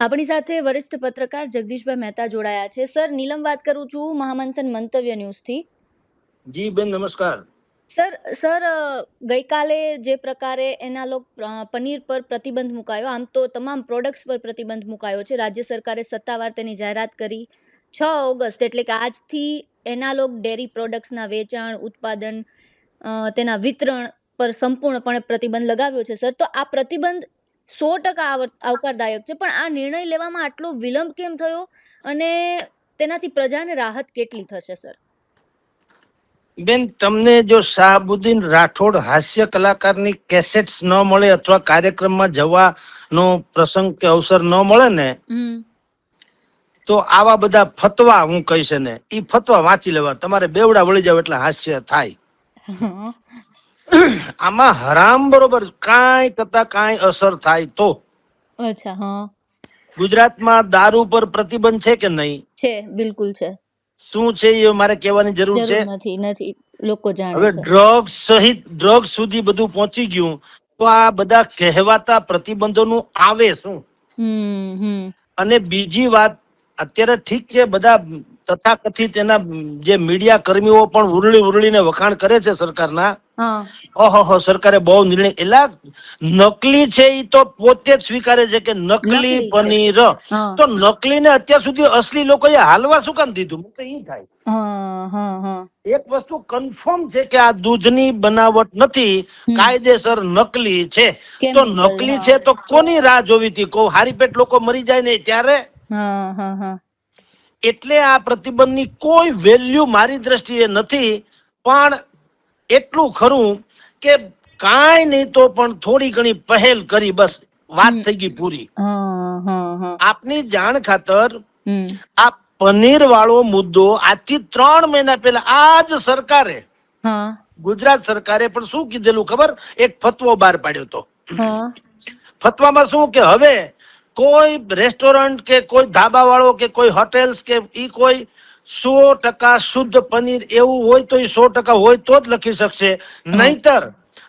આપણી સાથે વરિષ્ઠ પત્રકાર જગદીશભાઈ મહેતા જોડાયા છે. સર, નીલમ વાત કરું છું, મહામંથન મંતવ્ય ન્યૂઝથી. જી બેન, નમસ્કાર. સર, ગઈકાલે જે પ્રકારે એનાલોગ પનીર પર પ્રતિબંધ મુકાયો, આમ તો તમામ પ્રોડક્ટ્સ પર પ્રતિબંધ મુકાયો છે. રાજ્ય સરકારે સત્તાવાર તેની જાહેરાત કરી 6 ઓગસ્ટ, એટલે કે આજથી એનાલોગ ડેરી પ્રોડક્ટ્સના વેચાણ, ઉત્પાદન, તેના વિતરણ પર સંપૂર્ણપણે પ્રતિબંધ લગાવ્યો છે. સર, તો આ પ્રતિબંધ 100% આવકારદાયક છે, પણ આ નિર્ણય લેવામાં આટલો વિલંબ કેમ થયો અને તેનાથી પ્રજાને રાહત કેટલી થશે? સર બેન, તમને જો શાહબુદ્દીન રાઠોડ હાસ્ય કલાકારની કેસેટ્સ ન મળે અથવા કાર્યક્રમમાં જવાનો પ્રસંગ કે અવસર ન મળે ને, તો આવા બધા ફતવા હું કહીશ ને, ઈ ફતવા વાંચી લેવા. તમારે બેવડા વળી જાવ એટલે હાસ્ય થાય. આમાં હરામ બરોબર કાંઈ કરતા કાંઈ અસર થાય તો. અચ્છા, હા. ગુજરાતમાં દારૂ પર પ્રતિબંધ છે કે નહીં? છે, બિલકુલ છે. શું છે એ મારે કહેવાની જરૂર છે? નથી, લોકો જાણે હવે છે. ડ્રગ્સ સહિત ડ્રગ્સ સુધી બધું પહોંચી ગયું, તો આ બધા કહેવાતા પ્રતિબંધોનું આવે શું? અને બીજી વાત, અત્યારે ઠીક છે, બધા તથાકથિત એના જે મીડિયા કર્મીઓ પણ ઉરળીને વખાણ કરે છે સરકારના. ઓહો, સરકારે બહુ નિર્ણય. એલા નકલી છે એ તો પોતે જ સ્વીકારે છે કે નકલી પનીર. તો નકલી ને અત્યાર સુધી અસલી લોકોએ હાલવા શું કામ દીધું? તો ઈ થાય. એક વસ્તુ કન્ફર્મ છે કે આ દૂધની બનાવટ નથી, કાયદેસર નકલી છે. તો નકલી છે તો કોની રાહ જોવી હતી? હારી પેટ લોકો મરી જાય ને ત્યારે. એટલે આ પ્રતિબંધની કોઈ વેલ્યુ મારી દ્રષ્ટિએ નથી. પણ એટલું ખરું કે કાંઈ નહીં તો પણ થોડી ઘણી પહેલ કરી, બસ વાત થઈ ગઈ પૂરી. આપની જાણ ખાતર આ પનીર વાળો મુદ્દો આજથી 3 મહિના પહેલા આજ સરકારે, ગુજરાત સરકારે પણ શું કીધેલું ખબર? એક ફતવો બહાર પાડ્યો હતો. ફતવામાં શું કે હવે કોઈ રેસ્ટોરન્ટ કે કોઈ ધાબા વાળો કે કોઈ હોટેલ્સ કે ઈ કોઈ 100% શુદ્ધ પનીર એવું હોય તો 100% હોય તો જ લખી શકશે.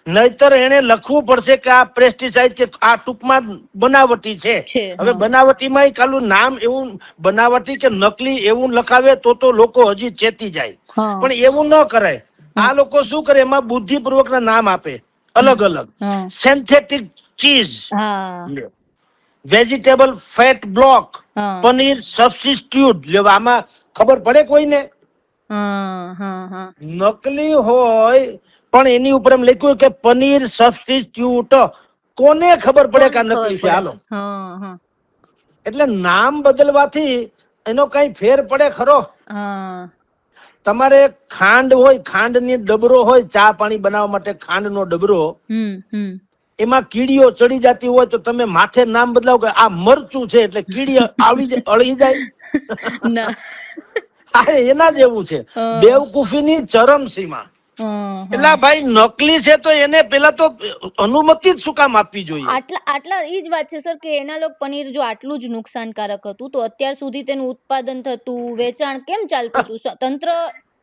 નહીતર એને લખવું પડશે કે આ પેસ્ટિસાઇડ કે આ ટૂંકમાં બનાવટી છે. હવે બનાવટીમાં કાલું નામ એવું બનાવટી કે નકલી એવું લખાવે તો લોકો હજી ચેતી જાય. પણ એવું ન કરાય. આ લોકો શું કરે, એમાં બુદ્ધિપૂર્વક ના નામ આપે અલગ અલગ. Synthetic cheese, vegetable fat block, paneer substitute. આમાં ખબર પડે કોઈને? નકલી હોય પણ એની ઉપર એમ લખ્યું કે પનીર સબસ્ટિટ્યુટ. કોને ખબર પડે કે આ નકલી છે? હાલો, એટલે નામ બદલવાથી એનો કઈ ફેર પડે ખરો? તમારે ખાંડ હોય, ખાંડની ડબરો હોય, ચા પાણી બનાવવા માટે ખાંડનો ડબરો, એમાં કીડીઓ ચડી જતી હોય તો તમે માથે નામ બદલાવો કે આ મરચું છે એટલે કીડી અળી જાય. એના જેવું છે બેવકૂફીની ચરમસીમા. એટલે ભાઈ નકલી છે તો એને પેલા તો અનુમતિ જ શું કામ આપવી જોઈએ? આટલા ઈ જ વાત છે સર કે એનાલોગ પનીર જો આટલું જ નુકસાનકારક હતું તો અત્યાર સુધી તેનું ઉત્પાદન થતું, વેચાણ કેમ ચાલતું હતું? તંત્ર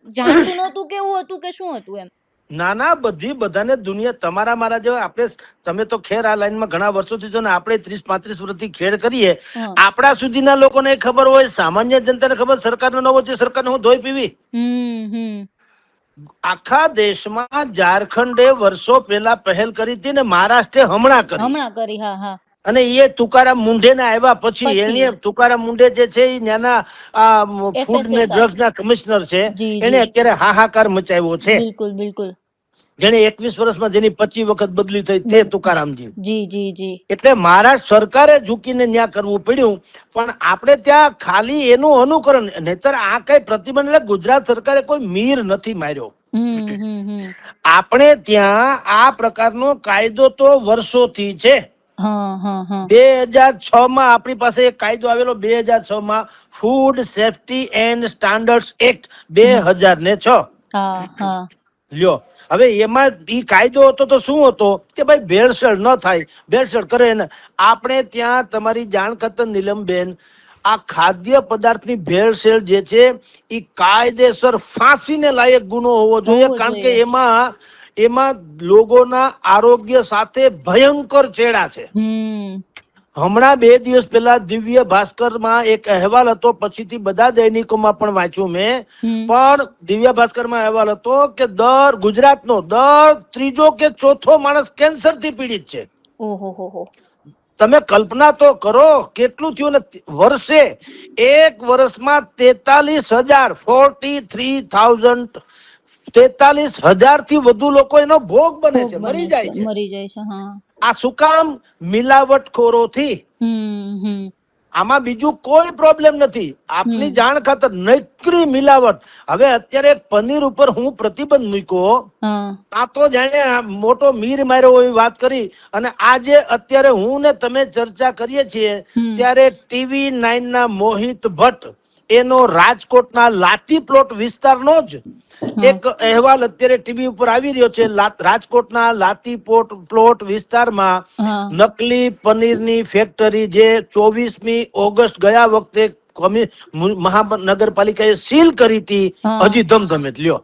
જાણતું નહોતું કેવું હતું કે શું હતું એમ? ના, બધાને દુનિયા તમારા મારા જેવા આપણે, તમે તો ખેર આ લાઈનમાં ઘણા વર્ષોથી છો ને, આપણે 30-35 વર્ષથી ખેડ કરીએ. આપણા સુધીના લોકોને ખબર હોય, સામાન્ય જનતાને ખબર, સરકારનો ન હોય સરકારને હું ધોઈ પીવી. આખા દેશમાં ઝારખંડે વર્ષો પહેલા પહેલ કરી હતી ને મહારાષ્ટ્રે હમણાં કરી. અને એ તુકારામ મુંડે ના આવ્યા પછી એને તુકારામ મુંડે જે છે એ ત્યાંના ફૂડ ને ડ્રગ્સ ના કમિશનર છે, એને અત્યારે હાહાકાર મચાવ્યો છે. બિલકુલ. જેને 21 વર્ષમાં જેની 25 વખત બદલી થઈ તે તુકારામજી. એટલે મહારાષ્ટ્ર સરકારે ઝૂકીને ન્યા કરવું પડ્યું. પણ આપણે ત્યાં ખાલી એનું અનુકરણ, નહીતર આ કઈ પ્રતિબંધ એટલે ગુજરાત સરકારે કોઈ મીર નથી માર્યો. આપણે ત્યાં આ પ્રકારનો કાયદો તો વર્ષોથી છે. 2006 માં આપણી પાસે એક કાયદો આવેલો, 2006 માં food safety and standards act 2006. લ્યો, હવે એમાં ઈ કાયદો હતો તો શું હતો કે ભાઈ ભેળસેળ ન થાય, ભેળસેળ કરે ને. આપણે ત્યાં તમારી જાણ ખાતર નીલમબેન, આ ખાદ્ય પદાર્થની ભેળસેળ જે છે એ કાયદેસર ફાંસીને લાયક ગુનો હોવો જોઈએ. કારણ કે એમાં લોકોના આરોગ્ય સાથે ભયંકર ચેડા છે. હમણાં 2 દિવસ પહેલા દિવ્ય ભાસ્કરમાં એક અહેવાલ હતો, પછીથી બધા દૈનિકોમાં પણ વાંચ્યું મેં, પણ દિવ્ય ભાસ્કરમાં અહેવાલ હતો કે ગુજરાતનો દર 3જો કે 4થો માણસ કેન્સરથી પીડિત છે. ઓહો. તમે કલ્પના તો કરો કેટલું થયું ને વર્ષે, એક વર્ષમાં 43,000 થી વધુ લોકો એનો ભોગ બને છે, મરી જાય છે. આ શું કામ? મિલાવટખોરોથી. આમાં બીજું કોઈ પ્રોબ્લેમ નથી. આપની જાણ ખાતર નકરી મિલાવટ. હવે અત્યારે પનીર ઉપર હું પ્રતિબંધ મૂક્યો, આ તો જાણે મોટો મીર માર્યો એવી વાત કરી. અને આજે અત્યારે હું ને તમે ચર્ચા કરીએ છીએ ત્યારે TV9 ના મોહિત ભટ્ટ એનો રાજકોટના લાતી પ્લોટ વિસ્તારનો જ એક અહેવાલ અત્યારે ટીવી ઉપર આવી રહ્યો છે. રાજકોટના લાતી પ્લોટ વિસ્તારમાં નકલી પનીરની ફેક્ટરી જે 24મી ઓગસ્ટ ગયા વખતે મહાનગરપાલિકાએ સીલ કરી હતી, હજી ધમધમે લ્યો.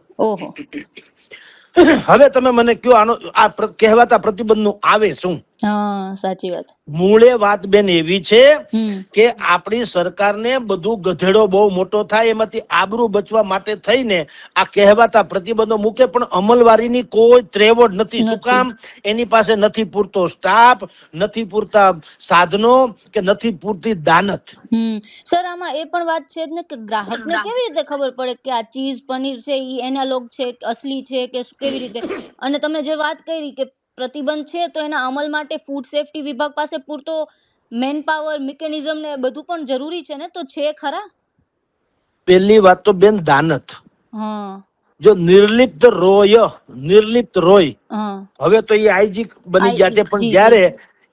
હવે તમે મને કયો, આનો આ કહેવાતા પ્રતિબંધ નું આવે શું? સાચી વાત. મૂળે વાત બેન એવી છે કે આપણી સરકારને બધું ગધેડો બહુ મોટો થાય એમાંથી આબરૂ બચવા માટે થઈને આ કહેવાતા પ્રતિબંધો મૂકે, પણ અમલવારીની કોઈ ત્રેવડ નથી. શું કામ? એની પાસે નથી પૂરતો સ્ટાફ, નથી પૂરતા સાધનો કે નથી પૂરતી દાનત. સર આમાં એ પણ વાત છે ને કે ગ્રાહકને કેવી રીતે ખબર પડે કે આ ચીઝ પનીર છે ઈ એનાલોગ છે, અસલી છે કે કેવી રીતે? અને તમે જે વાત કરી કે પ્રતિબંધ છે તો એના અમલ માટે ફૂડ સેફટી વિભાગ પાસે પૂરતો મેન પાવર, મિકેનિઝમ ને બધું પણ જરૂરી છે ને, તો છે ખરા? પહેલી વાત તો બેન દાનત. જો નિર્લિપ્ત રોય, હવે તો એ આઈજી બની ગયા છે, પણ જ્યારે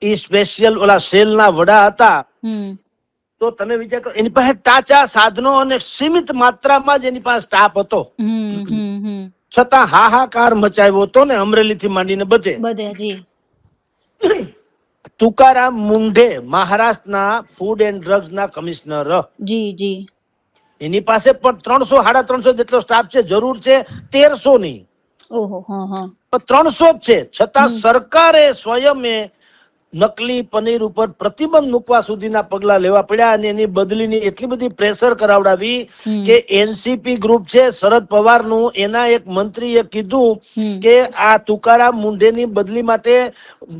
એ સ્પેશિયલ ઓલા સેલ ના વડા હતા તો તમે વિચાર કરો, એની પાસે ટાચા સાધનો અને સીમિત માત્રામાં જ એની પાસે સ્ટાફ હતો, છતાં હાહાકાર મચાવ્યો હતો ને અમરેલી થી માંડીને બધે. તુકારામ મુંઢે મહારાષ્ટ્રના ફૂડ એન્ડ ડ્રગ્સ ના કમિશનર, એની પાસે પણ 300-350 જેટલો સ્ટાફ છે. જરૂર છે 1300 ની, 300 જ છે. છતાં સરકારે સ્વયં નકલી પનીર ઉપર પ્રતિબંધ મૂકવા સુધીના પગલા લેવા પડ્યા અને એની બદલીની એટલી બધી પ્રેશર કરાવડાવી કે એનસીપી ગ્રુપ છે શરદ પવારનું, એના એક મંત્રીએ કીધું કે આ તુકારામ મુંઢેની બદલી માટે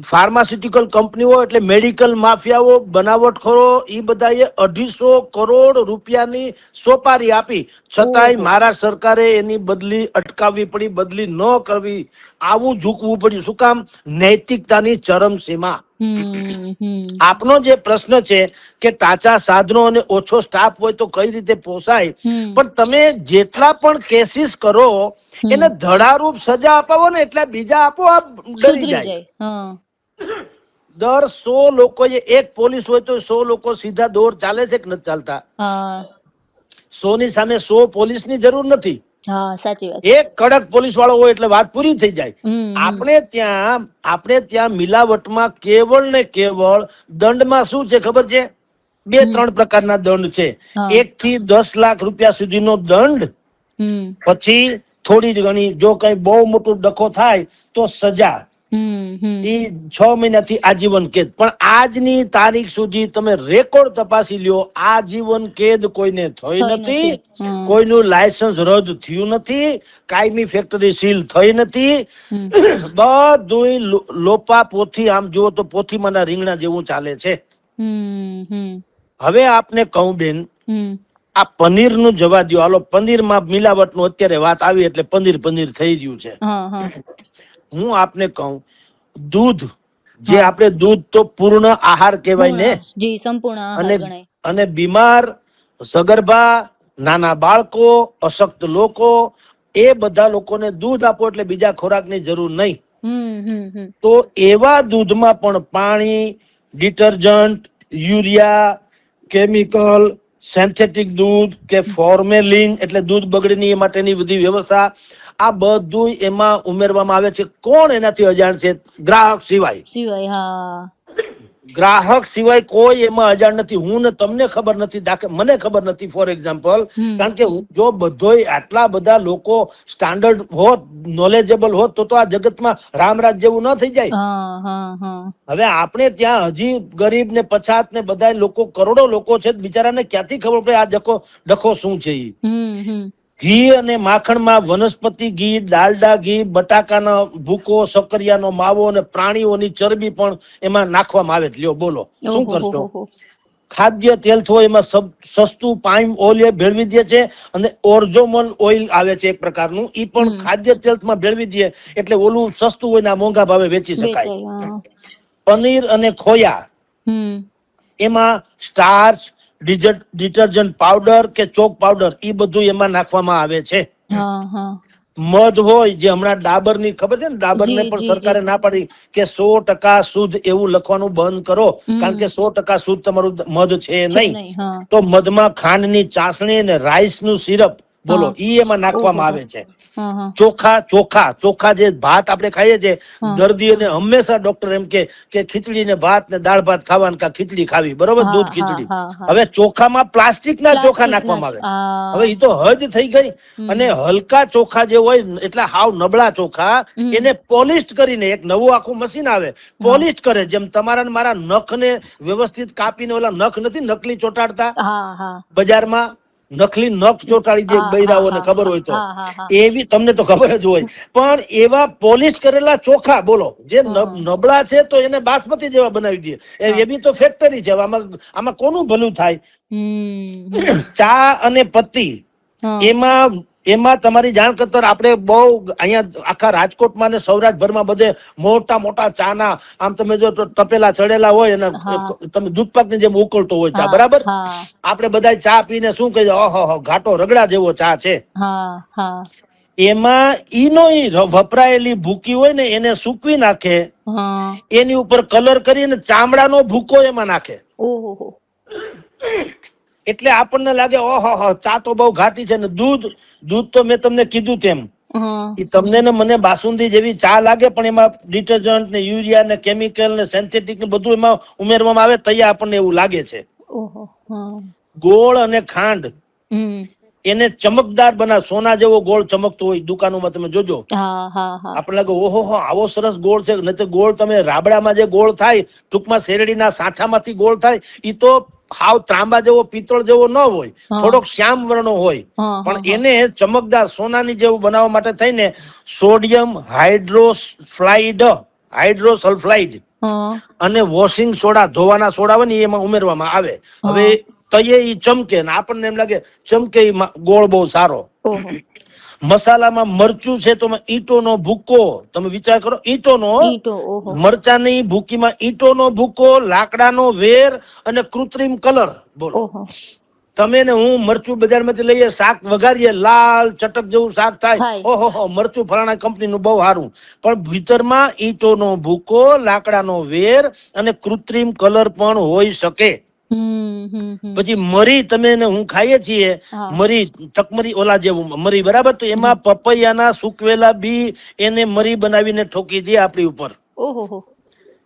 ફાર્માસ્યુટિકલ કંપનીઓ એટલે મેડિકલ માફિયાઓ, બનાવટખોરો, એ બધાએ 250 કરોડ રૂપિયાની સોપારી આપી, છતાંય મારા સરકારે એની બદલી અટકાવવી પડી, બદલી ન કરવી, આવું ઝૂકવું પડ્યું. શું કામ? નૈતિકતાની ચરમસીમા. આપનો જે પ્રશ્ન છે કે ટાચા સાધનો અને ઓછો સ્ટાફ હોય તો કઈ રીતે પોસાય, પણ તમે જેટલા પણ કેસીસ કરો એને ધડારૂપ સજા અપાવો ને એટલે બીજા આપોઆપ ડરી જાય. દર 100 લોકોએ એક પોલીસ હોય તો 100 લોકો સીધા દોર ચાલે છે કે નથી ચાલતા? 100 ની સામે 100 પોલીસની જરૂર નથી. એક કડક પોલીસ વાળો હોય એટલે વાત પૂરી થઈ જાય. આપણે ત્યાં મિલાવટમાં કેવળ ને કેવળ દંડમાં શું છે ખબર છે? 2-3 પ્રકારના દંડ છે. 1 થી 10 લાખ રૂપિયા સુધીનો દંડ, પછી થોડી જ ઘણી જો કઈ બહુ મોટું ડખો થાય તો સજા, એ 6 મહિનાથી આજીવન કેદ. પણ આજની તારીખ સુધી તમે રેકોર્ડ તપાસી લ્યો, આજીવન કેદ કોઈને થઈ નથી, કોઈનું લાયસન્સ રદ થયું નથી, કાયમી ફેક્ટરી સીલ થઈ નથી, બધું લોપા પોથી, આમ જુઓ તો પોથીમાંના રીંગણા જેવું ચાલે છે. હવે આપને કહું બેન, આ પનીર નું જવા દો, હાલો પનીરમાં મિલાવટ નું અત્યારે વાત આવી એટલે પનીર થઈ રહ્યું છે. હું આપને કહું, દૂધ જે આપણે દૂધ તો પૂર્ણ આહાર કહેવાય ને, અને બીમાર, સગર્ભા, નાના બાળકો, અશક્ત લોકો, એ બધા લોકોને દૂધ આપો એટલે બીજા ખોરાકની જરૂર નહીં. તો એવા દૂધમાં પણ પાણી, ડિટર્જન્ટ, યુરિયા, કેમિકલ, સિન્થેટિક દૂધ કે ફોર્મેલિન એટલે દૂધ બગડે નહીં એ માટેની બધી વ્યવસ્થા, આ બધું એમાં ઉમેરવામાં આવે છે. કોણ એનાથી અજાણ છે? ગ્રાહક સિવાય. ગ્રાહક સિવાય કોઈ એમાં અજાણ નથી. હું ને તમને ખબર નથી, મને ખબર નથી ફોર એક્ઝામ્પલ. કારણ કે જો બધોય આટલા બધા લોકો સ્ટાન્ડર્ડ હોત, નોલેજેબલ હોત, તો આ જગતમાં રામરાજ જેવું ન થઈ જાય. હવે આપણે ત્યાં હજી ગરીબ ને પછાત ને બધા લોકો, કરોડો લોકો છે, બિચારાને ક્યાંથી ખબર પડે આ ડખો શું છે. ઘી અને માખણમાં વનસ્પતિ ઘી, ડાલડા ઘી, બટાકાનો ભૂકો, સક્કરિયાનો માવો અને પ્રાણીઓની ચરબી પણ એમાં નાખવામાં આવે. લ્યો બોલો શું કરશો? ખાદ્ય તેલ હોય એમાં સસ્તું પામ ઓઇલ ભેળવી દે છે, અને ઓર્ઝોમલ ઓઇલ આવે છે એક પ્રકારનું, ઈ પણ ખાદ્ય તેલમાં ભેળવી દે, એટલે ઓલું સસ્તું હોય ને મોંઘા ભાવે વેચી શકાય. પનીર અને ખોયા, એમાં સ્ટાર્ચ, ડિટર્જન્ટ પાવડર કે ચોક પાવડર, ઈ બધું એમાં નાખવામાં આવે છે. મધ હોય, જે હમણાં ડાબર ની ખબર છે ને, ડાબર ને પણ સરકારે ના પાડી કે 100% શુદ્ધ એવું લખવાનું બંધ કરો, કારણ કે 100% શુદ્ધ તમારું મધ છે નહીં. તો મધમાં ખાંડની ચાસણી અને રાઈસ નું સિરપ, બોલો, ઈ એમાં નાખવામાં આવે છે. ચોખા જે ભાત આપણે ખાઈએ છીએ, દર્દીઓને હંમેશા ડોક્ટર એમ કે ખીચડી ને ભાત ને દાળ ભાત ખાવાનું, કા ખીચડી ખાવી, બરોબર, દૂધ ખીચડી. હવે ચોખામાં પ્લાસ્ટિક ના ચોખા નાખવામાં આવે. હવે એ તો હદ થઈ ગઈ. અને હલકા ચોખા જે હોય, એટલે હાવ નબળા ચોખા, એને પોલિશ કરીને, એક નવું આખું મશીન આવે, પોલિશ કરે. જેમ તમારા મારા નખ ને વ્યવસ્થિત કાપીને, ઓલા નખ નથી નકલી ચોટાડતા બજારમાં, નકલી નખ ચોટાડી દે બૈરાઓને, ખબર હોય તો. એવી તમને તો ખબર જ હોય, પણ એવા પોલિશ કરેલા ચોખા, બોલો, જે નબળા છે તો એને બાસમતી જેવા બનાવી દે. એ બી તો ફેક્ટરી છે. આમાં કોનું ભલું થાય? ચા અને પત્તી, એમાં તમારી જાણ કરતા આપણે બહુ અહીંયા આખા રાજકોટમાં ને સૌરાષ્ટ્રભરમાં બધે મોટા મોટા ચા ના, આમ તમે જો તપેલા ચડેલા હોય, અને તમે દૂધપાક ની જેમ ઉકળતો હોય ચા, બરાબર. આપણે બધા ચા પીને શું કહીએ, ઓહો, ઘાટો રગડા જેવો ચા છે. એમાં ઈનો વપરાયેલી ભૂકી હોય ને, એને સૂકવી નાખે, એની ઉપર કલર કરીને ચામડાનો ભૂકો એમાં નાખે. એટલે આપણને લાગે ઓહો, ચા તો બહુ ઘાટી છે. ને દૂધ તો મેં તમને કીધું તેમ, તમને ને મને બાસુંદી જેવી ચા લાગે, પણ એમાં ડિટર્જન્ટ ને યુરિયા ને કેમિકલ ને સિન્થેટિક ને બધું એમાં ઉમેરવામાં આવે, તૈયાર આપણને એવું લાગે છે. ગોળ અને ખાંડ, એને ચમકદાર બનાવ, સોના જેવો ગોળ ચમકતો હોય દુકાનોમાં, તમે જોજો. આપણે લાગે ઓહો, આવો સરસ ગોળ છે. નહીં તો ગોળ તમે રાબડામાં જે ગોળ થાય, ટૂંકમાં શેરડીના સાંઠામાંથી ગોળ થાય, ઈ તો હાવ ત્રાંબા જેવો, પિત્તળ જેવો ન હોય, થોડોક શ્યામ વર્ણો હોય. પણ એને ચમકદાર સોનાની જેવું બનાવવા માટે થઈને સોડિયમ હાઇડ્રોસલ્ફાઇડ અને વોશિંગ સોડા, ધોવાના સોડા હોય ને, એમાં ઉમેરવામાં આવે. હવે તયે ઈ ચમકે, ને આપણને એમ લાગે ચમકે ગોળ બહુ સારો. મસાલામાં મરચું છે તો ઈંટોનો ભૂકો, તમે વિચાર કરો, ઈંટોનો, મરચાની ભૂકીમાં ઈંટોનો ભૂકો, લાકડાનો વેર અને કૃત્રિમ કલર. બોલો, તમે ને હું મરચું બજારમાંથી લઈએ, શાક વઘારીએ, લાલ ચટક જેવું શાક થાય, ઓહો, મરચું ફલાણા કંપનીનું બહુ સારું. પણ ભીતરમાં ઈંટોનો ભૂકો, લાકડાનો વેર અને કૃત્રિમ કલર પણ હોઈ શકે. પછી મરી, તમે ને હું ખાઈએ છીએ મરી, તકમરી ઓલા જેવું મરી, બરાબર. તો એમાં પપૈયાના સૂકવેલા બી એને મરી બનાવીને ઠોકી દે આપણી ઉપર.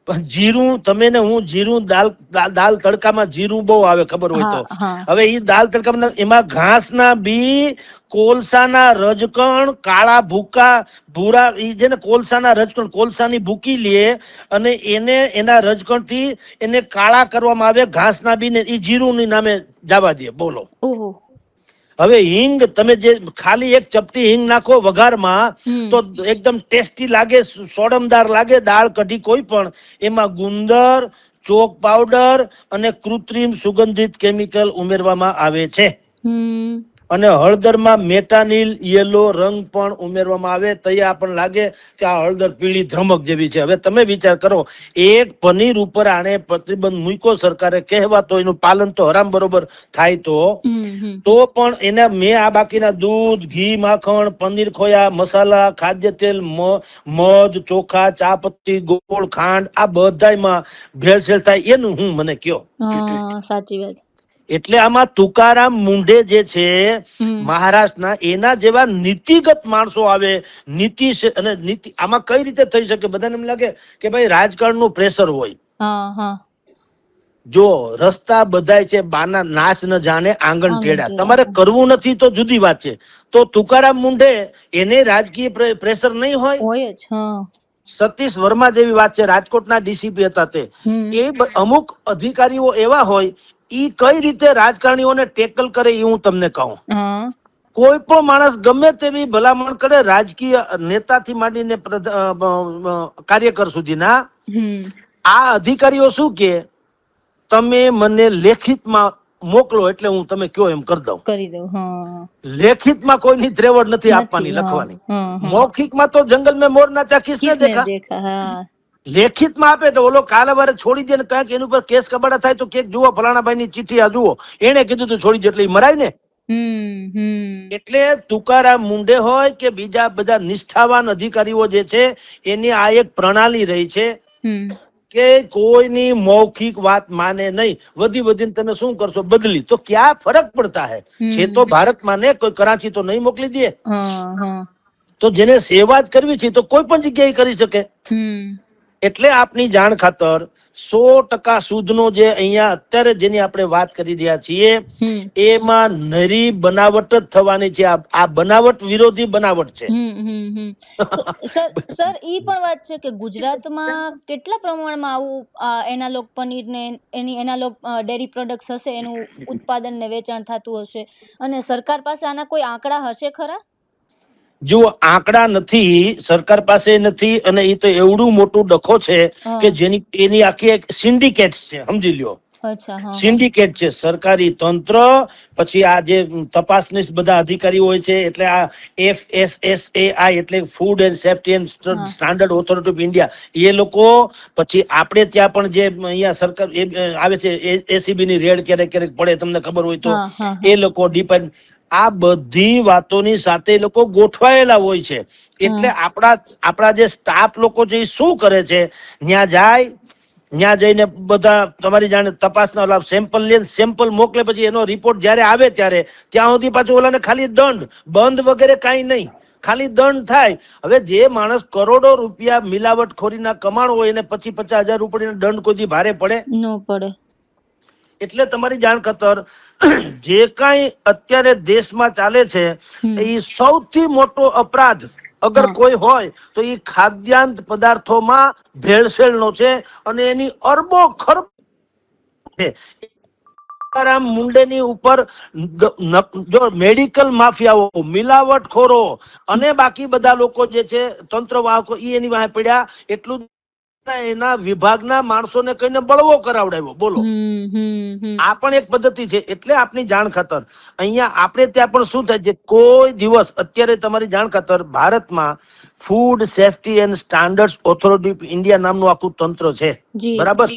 જીરું, તમે ને હું જીરું, દાલ તડકામાં જીરું બહુ આવે, ખબર હોય તો. હવે ઈ દાલ તડકામાં એમાં ઘાસના બી, કોલસાના રજકણ, કાળા ભૂરા, ઈ જે ને કોલસાના રજકણ, કોલસાની ભૂકી લે, અને એને એના રજકણ થી એને કાળા કરવામાં આવે, ઘાસના બી ને, ઈ જીરું ની નામે જવા દે. બોલો. હવે હિંગ, તમે જે ખાલી એક ચપટી હિંગ નાખો વઘારમાં, તો એકદમ ટેસ્ટી લાગે, સોડમદાર લાગે દાળ કઢી કોઈ પણ. એમાં ગુંદર, ચોક પાવડર અને કૃત્રિમ સુગંધિત કેમિકલ ઉમેરવામાં આવે છે. અને હળદરમાં મેટાનિલ યેલો રંગ પણ ઉમેરવામાં આવે, તૈયાર આપણને લાગે કે આ હળદર પીળી ધ્રમક જેવી છે. હવે તમે વિચાર કરો, એક પનીર ઉપર આને પ્રતિબંધ મૂક્યો સરકારે, કહેવાતો એનું પાલન તો હરામ બરોબર થાય તો પણ એને મેં આ બાકીના દૂધ, ઘી, માખણ, પનીર, ખોયા, મસાલા, ખાદ્ય તેલ, મધ, ચોખા, ચા પત્તી, ગોળ, ખાંડ, આ બધામાં ભેળસેળ થાય, એનું હું મને કયો. સાચી વાત. એટલે આમાં તુકારામ મુંઢે જે છે મહારાષ્ટ્રના, એના જેવા નીતિગત માણસો આવે, નીતિ અને નીતિ, આમાં કઈ રીતે થઈ શકે? બધાને એમ લાગે કે ભાઈ રાજકારણનું પ્રેશર હોય. જો રસ્તા બધાય છે બાના નાશ ન જાણે આંગણ આંગણ ટેડા. ટેડા. તમારે કરવું નથી તો જુદી વાત છે. તો તુકારામ મુંડે એને રાજકીય પ્રેશર નહીં હોય? હોય જ. હા. સતીશ વર્મા જેવી વાત છે, રાજકોટના ડીસીપી હતા તે. હમ. એ અમુક અધિકારીઓ એવા હોય, ઈ કઈ રીતે રાજકારણીઓને ટેકલ કરે એ હું તમને કહું. હા. કોઈ પણ માણસ ગમે તેવી ભલામણ કરે, રાજકીય નેતાથી માંડીને કાર્યકર સુધીના, હમ. આ અધિકારીઓ શું કે, તમે મને લેખિતમાં મોકલો એટલે હું તમે કયો એમ કરી દઉં. કરી દઉં. હા. લેખિતમાં કોઈની ત્રેવડ નથી આપવાની, નથી. હા. લખવાની. હા, હા. મૌખિકમાં તો જંગલ મેં મોર નાચા કિસને કિસને દેખા. દેખા. હા. લેખિતમાં આપે તો ઓલો કાલવારે છોડી દે ને કંઈક એની ઉપર કેસ કબાડા થાય તો કેક જુઓ ફલાણાભાઈ ની ચિઠ્ઠી આ જુઓ, એને કીધું તું છોડી દે એટલે ઈ મરાય ને. હમ. હમ. એટલે તુકારામ મુંડે હોય કે બીજા બધા નિષ્ઠાવાન અધિકારીઓ જે છે, એની આ એક પ્રણાલી રહી છે હમ. કે કોઈની મૌખિક વાત માને નહીં. વધી વધીને તમે શું કરશો, બદલી તો ક્યાં ફરક પડતા હે. છે તો ભારતમાં ને, કોઈ કરાચી તો નહીં મોકલી દે. હા. હા. તો જેને સેવા જ કરવી છે તો કોઈ પણ જગ્યાએ કરી શકે. હમ. એટલે આપની જાણ ખાતર 100% શુદ્ધનો જે અહીંયા અત્યારે જેની આપણે વાત કરી રહ્યા છીએ, હમ. એમાં નરી બનાવટ જ થવાની છે. આ બનાવટ વિરોધી બનાવટ છે. સર ઈ પણ વાત છે કે ગુજરાતમાં કેટલા પ્રમાણમાં આવું એનાલોગ પનીર ને એની એનાલોગ ડેરી પ્રોડક્ટ્સ હશે, એનું ઉત્પાદન ને વેચાણ થતું હશે, અને સરકાર પાસે આના કોઈ આંકડા હશે ખરા? જો આંકડા નથી, સરકાર પાસે નથી, અને એ તો એવડું મોટું ડખો છે કે જેની એની આખી એક સિન્ડિકેટ છે, સમજી લ્યો. સિન્ડિકેટ છે, સરકારી તંત્ર, પછી આ જે તપાસનીશ બધા અધિકારીઓ હોય છે, એટલે આ FSSAI એટલે food and safety and standard authority of India, એ લોકો, પછી આપણે ત્યાં પણ જે અહીંયા સરકાર આવે છે, ACB ની રેડ ક્યારેક ક્યારેક પડે, તમને ખબર હોય તો, એ લોકો ડિપેન્ડ, આ બધી વાતોની સાથે એ લોકો ગોઠવાયેલા હોય છે. એટલે આપણા જે સ્ટાફ લોકો છે એ શું કરે છે, ત્યાં જઈને બધા તમારી જાણે તપાસના સેમ્પલ લે, સેમ્પલ મોકલે, પછી એનો રિપોર્ટ જ્યારે આવે ત્યારે ત્યાં સુધી પાછું ઓલાને ખાલી દંડ, બંધ વગેરે કાંઈ નહીં, ખાલી દંડ થાય. હવે જે માણસ કરોડો રૂપિયા મિલાવટખોરીના કમાણો હોય એને પછી 50,000 રૂપિયાનો દંડ કોઈ દી ભારે પડે? ન પડે. એટલે તમારી જાણ ખાતર જે કાંઈ અત્યારે દેશમાં ચાલે છે એ સૌથી મોટો અપરાધ અગર કોઈ હોય તો એ ખાદ્યાન્ન પદાર્થોમાં ભેળસેળનો છે, અને એની અરબો ખરબ છે. તુકારામ મુંડેની ઉપર જો મેડિકલ માફિયાઓ, મિલાવટખોરો અને બાકી બધા લોકો જે છે તંત્રવાહકો, એની વાહે પડ્યા, એટલું એના વિભાગના માણસોને કહીને બળવો કરાવડાવ્યો. બોલો, આ પણ એક પદ્ધતિ છે. એટલે આપની જાણ ખાતર અહીંયા આપણે ત્યાં પણ શું થાય છે, કોઈ દિવસ અત્યારે તમારી જાણ ખાતર ભારતમાં food safety and standard authority of India નામનું આખું તંત્ર છે, બરાબર.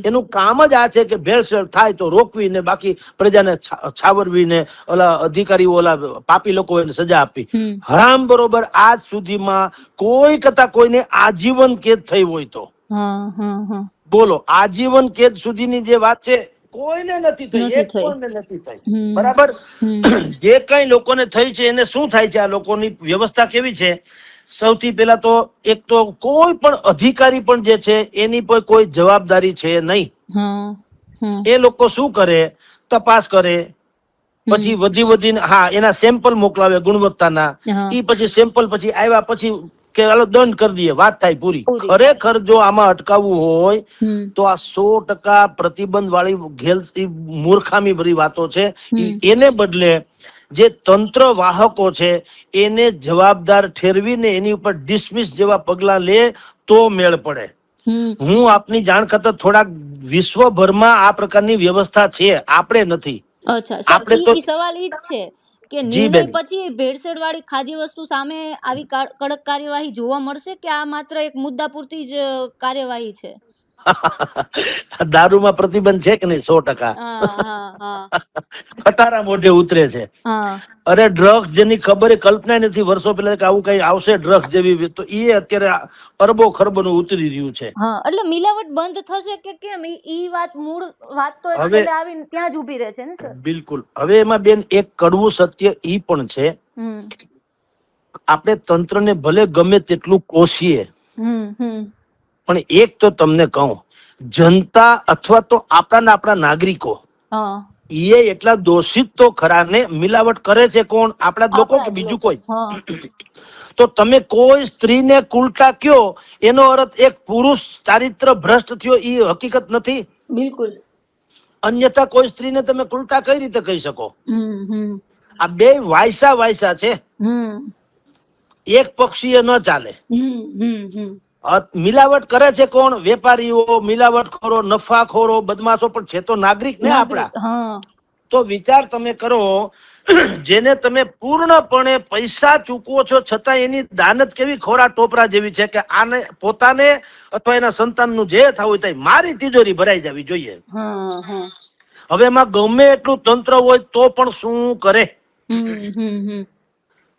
એનું કામ જ આ છે કે ભેળસેળ થાય તો રોકવી ને બાકી પ્રજાને છાવરવી ને ઓલા અધિકારીઓ, ઓલા પાપી લોકો એને સજા આપવી. હરામ બરોબર આજ સુધીમાં કોઈ કરતા કોઈને આજીવન કેદ થઈ હોય તો બોલો, આજીવન કેદ સુધીની જે વાત છે કોઈને નથી થઈ, એક કોઈને નથી થઈ, બરાબર. જે કઈ લોકોને થઈ છે એને શું થાય છે, આ લોકોની વ્યવસ્થા કેવી છે? સૌથી પહેલા તો એક તો કોઈ પણ અધિકારી પણ જે છે એની પર કોઈ જવાબદારી છે નહીં. એ લોકો શું કરે, તપાસ કરે, પછી વધીને એના સેમ્પલ મોકલાવે ગુણવત્તાના, ઈ પછી સેમ્પલ પછી આવ્યા પછી કે હાલો દંડ કરી દઈએ, વાત થાય પૂરી. ખરેખર જો આમાં અટકાવવું હોય તો આ 100% પ્રતિબંધ વાળી મૂર્ખામી ભરી વાતો છે. એને બદલે જે તંત્ર વાહકો છે એને જવાબદાર ઠેરવીને એની ઉપર ડિસમિસ જેવા પગલા લે તો મેળ પડે. હું આપની જાણ ખાતર થોડાક વિશ્વભરમાં આ પ્રકારની વ્યવસ્થા છે, આપણે નથી. આપણે તો સવાલ ઈ જ છે કે નિર્ણય પછી ભેળસેળ વાળી ખાદ્ય વસ્તુ સામે આવી કડક કાર્યવાહી જોવા મળશે કે આ માત્ર એક મુદ્દા પૂરતી જ કાર્યવાહી છે? દારૂમાં પ્રતિબંધ છે કે નહીં? 100%. ખટારા મોઢે ઉતરે છે. અરે ડ્રગ્સ જેની ખબર કલ્પના નથી વર્ષો પહેલા કે આવું કઈ આવશે ડ્રગ્સ જેવી, તો એ અત્યારે અરબો ખરબોનું ઉતરી રહ્યું છે. એટલે મિલાવટ બંધ થશે કે કેમ, ઈ વાત મૂળ વાત તો એકચ્યુઅલી આવીને ત્યાં જ ઊભી રહે છે ને સર? બિલકુલ. હવે એમાં બેન એક કડવું સત્ય ઈ પણ છે, આપણે તંત્રને ભલે ગમે તેટલું કોશીએ, પણ એક તો તમને કહું, જનતા અથવા તો આપણા નાગરિકો હા એ એટલા દોષિત તો ખરા ને. મિલાવટ કરે છે કોણ? આપણા જ લોકો આપણા કે જ બીજું લોકો. કોઈ? હા તો તમે કોઈ સ્ત્રીને કુલટા કયો એનો અર્થ એક પુરુષ ચારિત્ર ભ્રષ્ટ થયો એ હકીકત નથી. બિલકુલ. અન્યથા કોઈ સ્ત્રીને તમે કુલટા કઈ રીતે કહી શકો? હમ. આ બે વાયસા છે. હમ એક પક્ષીય ન ચાલે. હમ. મિલાવટ કરે છે કોણ? વેપારીઓ, મિલાવટખોરો, નફાખોરો, બદમાશો, પણ છે તો નાગરિક ને આપણા. નાગરિક. હા તો વિચાર તમે કરો, જેને તમે પૂર્ણપણે પૈસા ચૂકવો છો છતાં એની દાનત કેવી ખોરા ટોપરા જેવી છે કે આને પોતાને અથવા એના સંતાનનું જે થવું થાય મારી તિજોરી ભરાઈ જવી જોઈએ. હા. હવે એમાં ગમે એટલું તંત્ર હોય તો પણ શું કરે? હમ.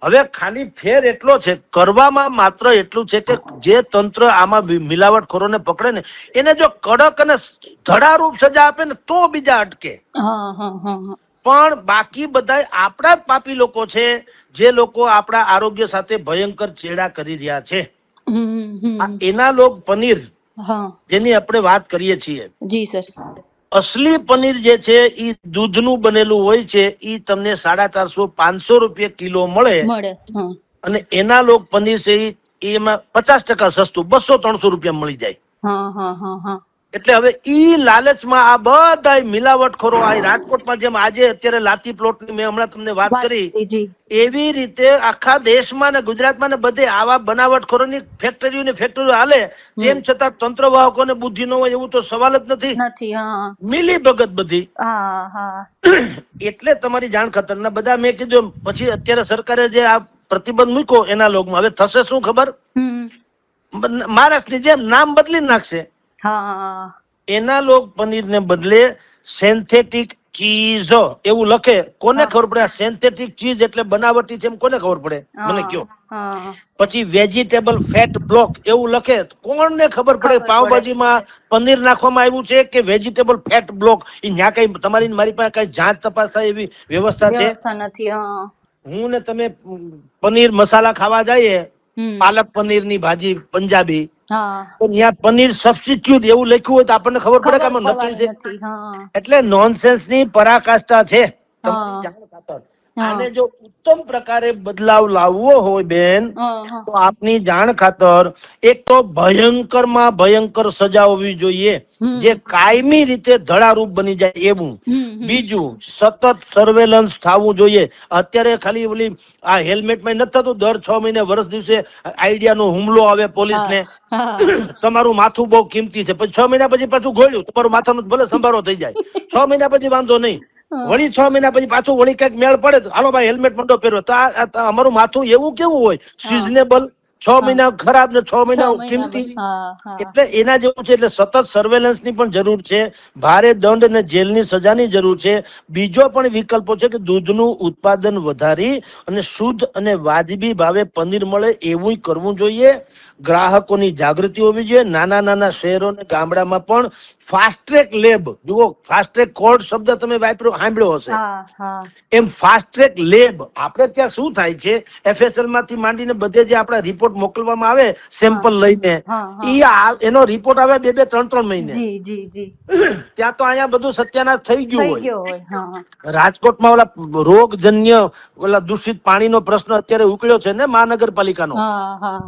હવે ખાલી ફેર એટલો છે, કરવામાં માત્ર એટલું છે કે જે તંત્ર આમાં મિલાવટખોરોને પકડે ને એને જો કડક અને ધડારૂપ સજા આપે ને તો બીજા અટકે. હા. પણ બાકી બધા આપણા જ પાપી લોકો છે, જે લોકો આપણા આરોગ્ય સાથે ભયંકર ચેડા કરી રહ્યા છે. આ એના લોક પનીર જેની આપણે વાત કરીએ છીએ, જી સર. અસલી પનીર જે છે એ દૂધનું બનેલું હોય છે. એ તમને 450-500 રૂપિયા કિલો મળે. અને એના લોક પનીર છે એમાં 50% સસ્તું 200-300 રૂપિયા મળી જાય. એટલે હવે ઈ લાલચમાં આ બધા મિલાવટખોરો આ રાજકોટમાં જેમ આજે અત્યારે લાતી પ્લોટની મેં હમણાં તમને વાત કરી, એવી રીતે આખા દેશમાં ને ગુજરાતમાં ને બધે આવા બનાવટખોરોની ફેક્ટરીઓ હાલે. તેમ છતાં તંત્ર વાહકોને બુદ્ધિ ન હોય એવું તો સવાલ જ નથી. મિલી ભગત બધી. એટલે તમારી જાણ ખતરના બધા મેં કીધું પછી અત્યારે સરકારે જે આ પ્રતિબંધ મૂક્યો એના લોગમાં હવે થશે શું ખબર? મહારાષ્ટ્રની જેમ નામ બદલી નાખશે. એના લોક પનીર ને બદલે સિન્થેટિક ચીઝ એવું લખે. કોને ખબર પડે આ સિન્થેટિક ચીઝ એટલે બનાવટી છે એમ કોને ખબર પડે? મને કયો. પછી વેજીટેબલ ફેટ બ્લોક એવું લખે, કોણને ખબર પડે પાવભાજીમાં પનીર નાખવામાં આવ્યું છે કે વેજીટેબલ ફેટ બ્લોક? એ ન્યા કઈ તમારી મારી પાસે કઈ જાંચ તપાસ થાય એવી વ્યવસ્થા છે? હું ને તમે પનીર મસાલા ખાવા જઈએ, પાલક પનીર ની ભાજી પંજાબી, તો ત્યાં પનીર સબસ્ટિટ્યુટ એવું લખ્યું હોય તો આપણને ખબર પડે કે આમાં નકલી છે. એટલે નોનસેન્સ ની પરાકાષ્ઠા છે. આને જો ઉત્તમ પ્રકારે બદલાવ લાવવો હોય બેન, તો આપની જાણ ખાતર એક તો ભયંકર માં ભયંકર સજા હોવી જોઈએ, જે કાયમી રીતે ધડારૂપ બની જાય એવું. બીજું, સતત સર્વેલન્સ થવું જોઈએ. અત્યારે ખાલી ઓલી આ હેલ્મેટમાં નથી થતું, દર 6 મહિને વર્ષ દિવસે આઈડિયાનો હુમલો આવે પોલીસને. તમારું માથું બહુ કિંમતી છે, પછી 6 મહિના પછી પાછું ગોળ્યું તમારું માથાનો ભલે સંભાળો થઈ જાય, 6 મહિના પછી વાંધો નહીં. વળી 6 મહિના પછી પાછું વળી કઈક મેળ પડે તો હાલો ભાઈ હેલ્મેટ મંડો પહેરવો. તો અમારું માથું એવું કેવું હોય? સિઝનેબલ 6 મહિના ખરાબ ને 6 મહિના કિંમતી. એટલે એના જેવું છે. એટલે સતત સર્વેલન્સ ની પણ જરૂર છે, ભારે દંડ અને જેલની સજાની જરૂર છે. બીજો પણ વિકલ્પો છે કે દૂધનું ઉત્પાદન વધારી અને શુદ્ધ અને વાજબી ભાવે પનીર મળે એવું કરવું જોઈએ. ગ્રાહકોની જાગૃતિ હોવી જોઈએ. નાના શહેરો અને ગામડામાં પણ ફાસ્ટ ટ્રેક લેબ, જુઓ ફાસ્ટ ટ્રેક કોર્ટ શબ્દ તમે સાંભળ્યો હશે, એમ ફાસ્ટ ટ્રેક લેબ આપણે ત્યાં શું થાય છે, FSL માંથી માંડીને બધે જે આપણા રિપોર્ટ મોકલવામાં આવે સેમ્પલ લઈને, એનો રિપોર્ટ આવે 2-3 મહિને. ત્યાં તો અહીંયા બધું સત્યાનાશ થઈ ગયું હોય. રાજકોટમાં ઓલા રોગજન્ય ઓલા દૂષિત પાણીનો પ્રશ્ન અત્યારે ઉકળ્યો છે ને મહાનગરપાલિકાનો.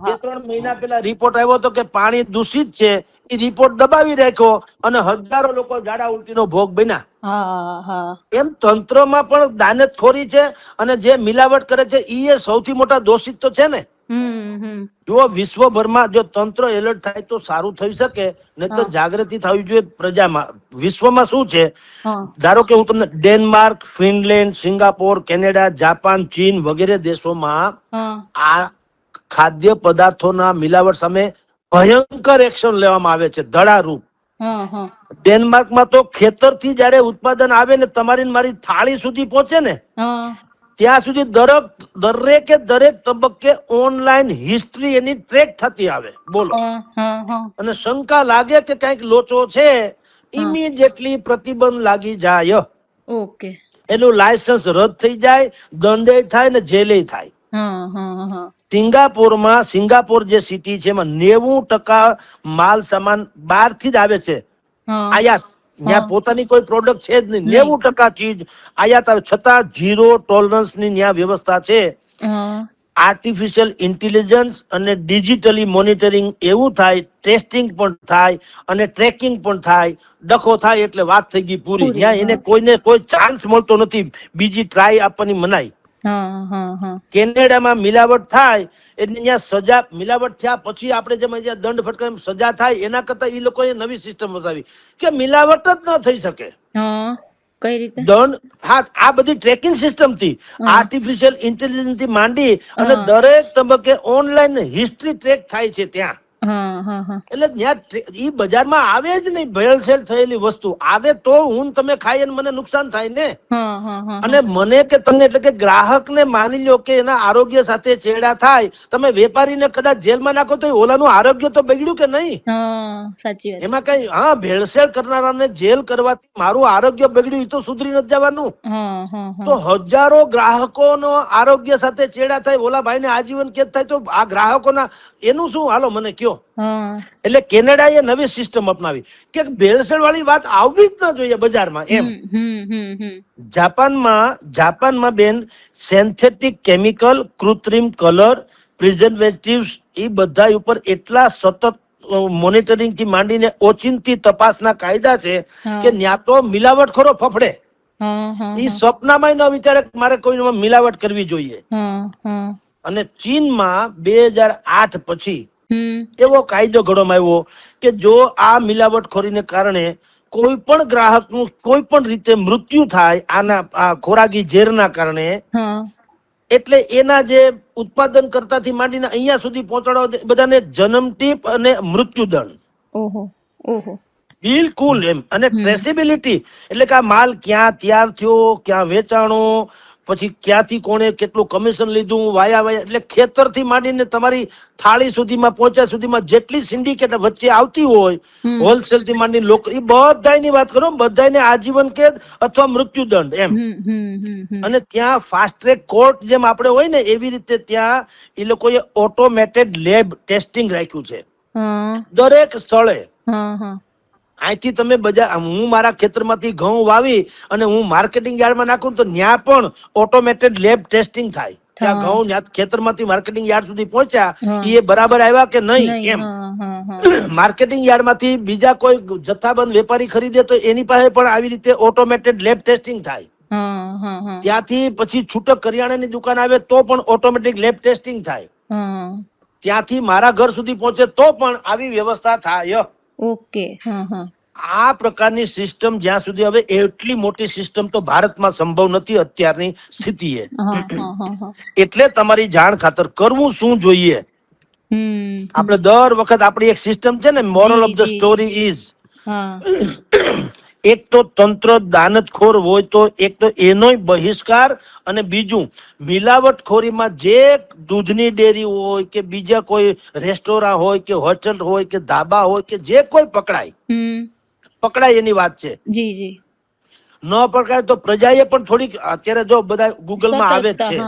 2-3 મહિના પહેલા રિપોર્ટ આવ્યો હતો કે પાણી દૂષિત છે. એ રિપોર્ટ દબાવી રાખ્યો અને હજારો લોકો ઝાડા ઉલટીનો ભોગ બન્યા. એમ તંત્રમાં પણ દાનતખોરી છે અને જે મિલાવટ કરે છે એ સૌથી મોટા દોષિત તો છે ને. જો વિશ્વભરમાં જો તંત્ર એલર્ટ થાય તો સારું થઈ શકે, નહીં તો જાગૃતિ થવી જોઈએ પ્રજામાં. વિશ્વમાં શું છે, ધારો કે હું તમને Denmark, Finland, Singapore, Canada, Japan, ચીન વગેરે દેશોમાં આ ખાદ્ય પદાર્થોના મિલાવટ સામે ભયંકર એક્શન લેવામાં આવે છે, ધડારૂપ. ડેનમાર્કમાં તો ખેતરથી જયારે ઉત્પાદન આવે ને તમારી મારી થાળી સુધી પહોંચે ને ત્યાં સુધી દરેક તબક્કે ઓનલાઈન હિસ્ટ્રી એની ટ્રેક થતી આવે. બોલો. અને શંકા લાગે કે કઈક લોચો છે, ઇમિડિયેટલી પ્રતિબંધ લાગી જાય. એનું લાયસન્સ રદ થઈ જાય, દંડ થાય ને જેલે થાય. સિંગાપોર જે સિટી છે એમાં 90% માલ સામાન બહાર થી જ આવે છે. હા આયાત. ત્યાં હા પોતાની કોઈ પ્રોડક્ટ છે જ નહીં. નહીં 90% ચીજ આયાત આવે, છતાં ઝીરો ટોલરન્સ ની ત્યાં વ્યવસ્થા છે. હા આર્ટિફિશિયલ ઇન્ટેલિજન્સ અને ડિજિટલી મોનિટરિંગ એવું થાય, ટેસ્ટિંગ પણ થાય અને ટ્રેકિંગ પણ થાય. ડખો થાય એટલે વાત થઈ ગઈ પૂરી. પૂરી ત્યાં એને હા કોઈને કોઈ ચાન્સ મળતો નથી બીજી ટ્રાય આપવાની મનાઈ. હા હા હા કેનેડામાં મિલાવટ થાય એટલે ત્યાં સજા, મિલાવટ થયા પછી આપણે જેમ અહીંયા દંડ ફટકારે સજા થાય એના કરતા એ લોકોએ નવી સિસ્ટમ વસાવી કે મિલાવટ જ ન થઈ શકે. હા કઈ રીતે દંડ, હા, આ બધી ટ્રેકિંગ સિસ્ટમ થી, હા આર્ટિફિશિયલ ઇન્ટેલિજન્સ થી માંડી અને હા દરેક તબક્કે ઓનલાઈન હિસ્ટ્રી ટ્રેક થાય છે ત્યાં. હા હા હા એટલે ત્યાં ઈ બજારમાં આવે જ નહીં ભેળસેળ થયેલી વસ્તુ. આવે તો હું તમે ખાઈ અને મને નુકસાન થાય ને. હા હા હા અને મને કે તમને એટલે કે ગ્રાહકને માની લો કે એના આરોગ્ય સાથે ચેડા થાય, તમે વેપારીને કદાચ જેલમાં નાખો તો ઓલાનું આરોગ્ય તો બગડ્યું કે નહીં? હા સાચી વાત એમાં કઈ, હા, ભેળસેળ કરનારાને જેલ કરવાથી મારું આરોગ્ય બગડ્યું એ તો સુધરી નથી જવાનું. હા હા હા તો હજારો ગ્રાહકોનો આરોગ્ય સાથે ચેડા થાય, ઓલા ભાઈને આજીવન કેદ થાય, તો આ ગ્રાહકોના એનું શું? હાલો મને કયો. હા એટલે કેનેડાએ નવી સિસ્ટમ અપનાવી કે ભેળસેળ વાળી વાત આવવી જ ન જોઈએ બજારમાં એમ. જાપાનમાં બેન સિન્થેટિક કેમિકલ, કૃત્રિમ કલર, પ્રિઝર્વેટિવ્સ એ બધા ઉપર એટલા સતત મોનિટરિંગ થી માંડીને ઓચિંતી તપાસના કાયદા છે કે ત્યાં તો મિલાવટ ખરો ફફડે. ઈ સપનામાં ન વિચારે મારે કોઈ મિલાવટ કરવી જોઈએ. અને ચીનમાં 2008 પછી એવો કાયદો ઘડવામાં આવ્યો કે જો આ મિલાવટખોરીને કારણે કોઈ પણ ગ્રાહકનું કોઈ પણ રીતે મૃત્યુ થાય આના ખોરાકી ઝેરના કારણે, એટલે એના જે ઉત્પાદન કરતાથી માંડીને અહીંયા સુધી પહોંચાડવા બધાને જન્મટીપ અને મૃત્યુદંડ. ઓહો ઓહો બિલકુલ એમ. અને ટ્રેસેબિલિટી એટલે કે આ માલ ક્યાં તૈયાર થયો, ક્યાં વેચાણો, પછી ક્યાંથી કોણે કેટલું કમિશન લીધું, વાયા એટલે ખેતરથી માંડીને તમારી થાળી સુધીમાં પહોંચ્યા સુધીમાં જેટલી સિન્ડિકેટ વચ્ચે આવતી હોય, હોલસેલ થી માંડીને લોકો, એ બધાની વાત કરો, બધાને આજીવન કેદ અથવા મૃત્યુદંડ એમ. અને ત્યાં ફાસ્ટ ટ્રેક કોર્ટ જેમ આપણે હોય ને એવી રીતે ત્યાં એ લોકોએ ઓટોમેટેડ લેબ ટેસ્ટિંગ રાખ્યું છે દરેક સ્થળે. અહીંથી તમે બજાર, હું મારા ખેતરમાંથી ઘઉં વાવી અને હું માર્કેટિંગ યાર્ડમાં નાખું તો ત્યાં પણ ઓટોમેટેડ લેબ ટેસ્ટિંગ થાય કે આ ઘઉં ખેતરમાંથી માર્કેટિંગ યાર્ડ સુધી પહોંચ્યા એ બરાબર આવ્યા કે નહીં એમ. માર્કેટિંગ યાર્ડમાંથી બીજા કોઈ જથ્થાબંધ વેપારી ખરીદે તો એની પાસે પણ આવી રીતે ઓટોમેટેડ લેબ ટેસ્ટિંગ થાય. ત્યાંથી પછી છૂટક કરિયાણાની દુકાન આવે તો પણ ઓટોમેટિક લેબ ટેસ્ટિંગ થાય. ત્યાંથી મારા ઘર સુધી પહોંચે તો પણ આવી વ્યવસ્થા થાય. ઓકે. આ પ્રકારની સિસ્ટમ જ્યાં સુધી, હવે એટલી મોટી સિસ્ટમ તો ભારતમાં સંભવ નથી અત્યારની સ્થિતિએ. એટલે તમારી જાણ ખાતર કરવું શું જોઈએ. આપણે દર વખત આપણી એક સિસ્ટમ છે ને, moral of the story is, એક તો તંત્ર દાનતખોર હોય તો એક તો એનોય બહિષ્કાર, અને બીજું મિલાવટખોરીમાં જે દૂધની ડેરી હોય કે બીજા કોઈ રેસ્ટોરાં હોય કે હોટલ હોય કે ધાબા હોય કે જે કોઈ પકડાય એની વાત છે. ન પકડાય તો પ્રજાએ પણ થોડીક, અત્યારે જો બધા ગૂગલમાં આવે જ છે,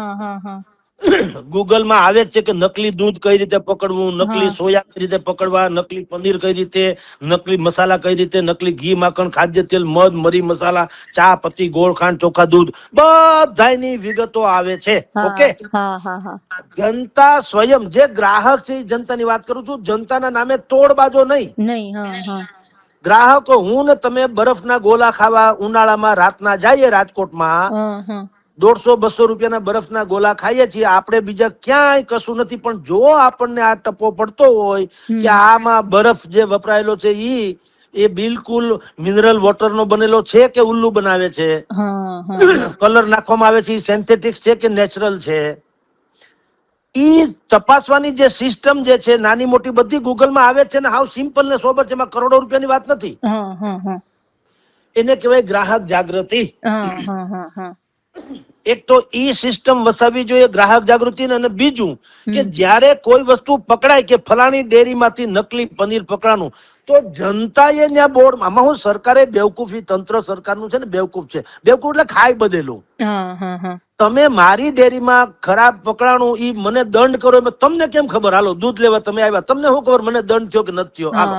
ગૂગલમાં આવે જ છે કે નકલી દૂધ કઈ રીતે પકડવું, નકલી સોયા કઈ રીતે પકડવા, નકલી પનીર કઈ રીતે, નકલી મસાલા કઈ રીતે, નકલી ઘી, માખણ, ખાદ્ય તેલ, મધ, મરી મસાલા, ચા પત્તી, ગોળ, ખાંડ, ચોખા, દૂધ, બધાની વિગતો આવે છે. ઓકે. જનતા સ્વયં, જે ગ્રાહક છે એ જનતાની વાત કરું છું, જનતાના નામે તોડબાજો નહીં. ગ્રાહકો, હું ને તમે બરફના ગોલા ખાવા ઉનાળામાં રાતના જઈએ રાજકોટમાં, 150-200 રૂપિયાના બરફના ગોલા ખાઈએ છીએ આપણે, બીજા ક્યાંય કશું નથી. પણ જો આપણને આ ટપો પડતો હોય કે આમાં બરફ જે વપરાયેલો છે એ બિલકુલ મિનરલ વોટરનો બનેલો છે કે ઉલ્લુ બનાવે છે, કલર નાખવામાં આવે છે સિન્થેટિક છે કે નેચરલ છે, ઈ તપાસવાની જે સિસ્ટમ જે છે નાની મોટી બધી ગૂગલમાં આવે છે ને, હાવ સિમ્પલ ને સોબર છે, એમાં કરોડો રૂપિયાની વાત નથી. એને કહેવાય ગ્રાહક જાગૃતિ. એક તો ઈ સિસ્ટમ વસાવી જોઈએ ગ્રાહક જાગૃતિ, અને બીજું કે જ્યારે કોઈ વસ્તુ પકડાય કે ફલાણી ડેરીમાંથી નકલી પનીર પકડાનું, તો જનતાએ ત્યાં બોર્ડ, આમાં હું સરકારે બેવકૂફી, તંત્ર સરકારનું છે ને બેવકૂફ છે. બેવકૂફ એટલે ખાઈ બધેલું. તમે મારી ડેરીમાં ખરાબ પકડાણું, ઈ મને દંડ કરો, તમને કેમ ખબર? હાલો દૂધ લેવા તમે આવ્યા, તમને શું ખબર મને દંડ થયો કે નથી થયો? હાલો,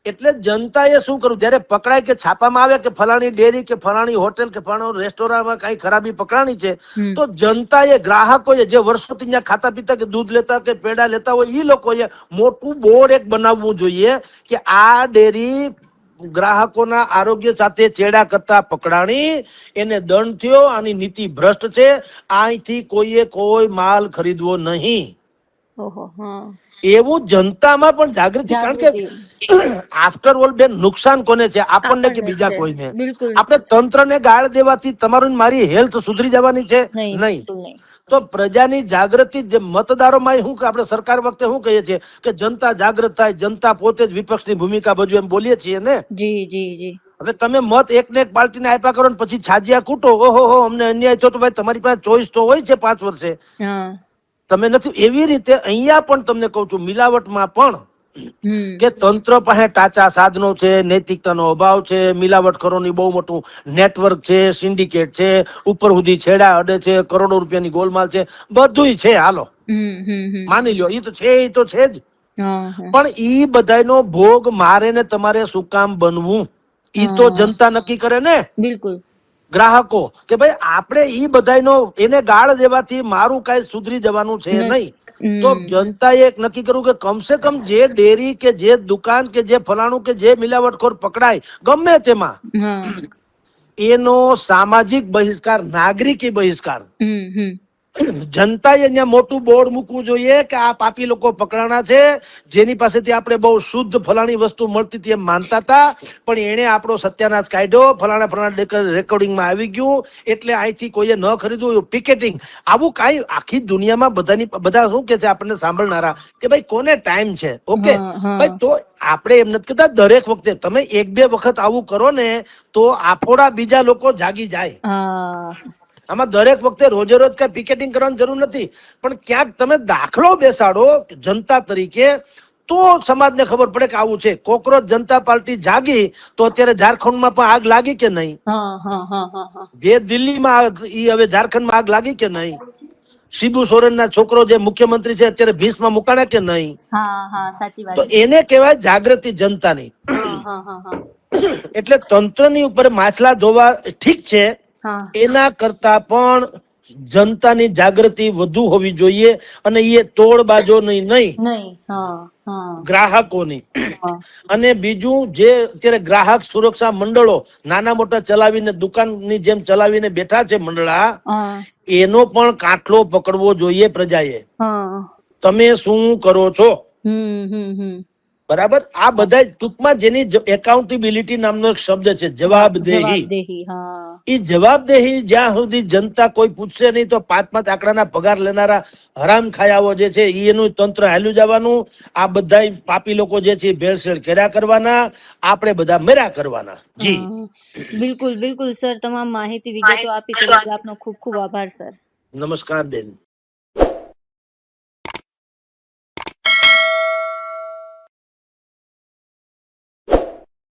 એટલે જનતાએ શું કરવું જયારે પકડાય કે છાપામાં આવે કે ફલાણી ડેરી કે ફલાણી હોટેલ કે ફલાણું રેસ્ટોરન્ટમાં કઈ ખરાબી પકડાણી છે, હમ. તો જનતાએ ગ્રાહકોએ જે વર્ષોથી ત્યાં ખાતા પીતા કે દૂધ લેતા કે પેડા લેતા હોય એ લોકોએ મોટું બોર્ડ એક બનાવવું જોઈએ કે આ ડેરી ગ્રાહકોના આરોગ્ય સાથે ચેડા કરતા પકડાણી, એને દંડ થયો, આની નીતિ ભ્રષ્ટ છે, અહીંથી કોઈએ કોઈ માલ ખરીદવો નહીં. ઓહો, હા. એવું જનતામાં પણ જાગૃતિ, કારણ કે આફ્ટર ઓલ બેન નુકસાન કોને છે, આપણને કે બીજા કોઈને? બિલકુલ આપણે તંત્રને ગાળ દેવાથી તમારું ને મારી હેલ્થ સુધરી જવાની છે? નહીં, નહીં. બિલકુલ નહીં. તો પ્રજાની જાગૃતિ, જે મતદારોમાં શું કે આપણે સરકાર વખતે શું કહીએ છીએ કે જનતા જાગૃત થાય, જનતા પોતે જ વિપક્ષની ભૂમિકા ભજવે એમ બોલીએ છીએ ને. જી જી જી. હવે તમે મત એક ને એક પાર્ટીને આપ્યા કરો ને પછી છાજિયા કૂટો, ઓહો અમને અન્યાય થયો, તો ભાઈ તમારી પાસે ચોઈસ તો હોય છે 5 વર્ષે, હા. તમે નથી. એવી રીતે અહીંયા પણ તમને કહું છું, મિલાવટમાં પણ હમ. કે તંત્ર પાસે ટાચા સાધનો છે, નૈતિકતાનો અભાવ છે, મિલાવટખોરોની બહુ મોટું નેટવર્ક છે, સિન્ડિકેટ છે, ઉપર સુધી છેડા અડે છે, કરોડો રૂપિયાની ગોલમાલ છે, બધુંય છે. હાલો હમ હમ હમ. માની લ્યો, ઈ તો છે, ઈ તો છે જ. હા, હા. પણ ઈ બધાયનો ભોગ મારે ને તમારે શું કામ બનવું? ઈ તો હા. જનતા નક્કી કરે ને, બિલકુલ. ગ્રાહકો, કે ભાઈ આપણે ઈ બધાયનો એને ગાળ દેવાથી મારું કઈ સુધરી જવાનું છે નહીં. તો હમ. જનતાએ એક નક્કી કરવું કે કમસે કમ જે ડેરી કે જે દુકાન કે જે ફલાણું કે જે મિલાવટખોર પકડાય ગમે તેમાં, હા. એનો સામાજિક બહિષ્કાર, નાગરિકી બહિષ્કાર, હમ હમ. જનતાએ અહીંયા મોટું બોર્ડ મૂકવું જોઈએ કે આ પાપી લોકો પકડાણા છે, જેની પાસેથી આપણે બહુ શુદ્ધ ફલાણી વસ્તુ મળતી હતી એમ માનતા હતા, પણ એને આપણો સત્યાનાશ કાઢ્યો, ફલાણા રેકોર્ડિંગમાં આવી ગયું, એટલે અહીંથી કોઈએ ન ખરીદવું. પિકેટિંગ, આવું કાંઈ આખી દુનિયામાં બધા શું કે છે આપણને સાંભળનારા કે ભાઈ કોને ટાઈમ છે? ઓકે હા, હા. ભાઈ, તો આપણે એમ નથી કહેતા દરેક વખતે તમે 1-2 વખત આવું કરો ને તો આફોડા બીજા લોકો જાગી જાય. હા. આમાં દરેક વખતે રોજે રોજ કઈ પિકેટિંગ કરવાની જરૂર નથી, પણ ક્યાંક તમે દાખલો બેસાડો જનતા તરીકે, તો સમાજને ખબર પડે કે આવું છે. કોકરોચ જનતા પાર્ટી જાગી તો અત્યારે ઝારખંડમાં પણ આગ લાગી કે નહીં? હા હા હા હા હા. જે દિલ્હીમાં ઈ હવે ઝારખંડમાં આગ લાગી કે નહીં? શિબુ સોરેનના છોકરો જે મુખ્યમંત્રી છે અત્યારે ભીંસમાં મુકાણા કે નહીં? હા હા, સાચી વાત તો છે. એને કહેવાય જાગૃતિ જનતાની. હા હા હા હા. એટલે તંત્રની ઉપર માછલા ધોવા ઠીક છે, હા. એના કરતા પણ જનતાની જાગૃતિ વધુ હોવી જોઈએ, અને એ તોડબાજોની નહીં, નહીં. હા હા ગ્રાહકોની. હા. અને બીજું, જે અત્યારે ગ્રાહક સુરક્ષા મંડળો નાના મોટા ચલાવીને દુકાનની જેમ ચલાવીને બેઠા છે મંડળા, હા એનો પણ કાટલો પકડવો જોઈએ પ્રજાએ. હા. તમે શું કરો છો? હમ હમ હમ. બરાબર. આ બધા ટૂંકમાં જેની એકાઉન્ટેબિલિટી નામનો એક શબ્દ છે, જવાબદેહી. જવાબદેહી. હા. એ જવાબદેહી જ્યાં સુધી જનતા કોઈ પૂછશે નહીં, તો 5-5 આંકડાના પગાર લેનારા હરામ ખાયાઓ જે છે એનું તંત્ર હાલ્યું જવાનું. આ બધા પાપી લોકો જે છે ભેળસેળ કર્યા કરવાના, આપણે બધા મર્યા કરવાના. જી હા. બિલકુલ બિલકુલ સર, તમામ માહિતી વિગતો આપી તે બદલ આપનો ખૂબ ખૂબ આભાર સર. નમસ્કાર બેન.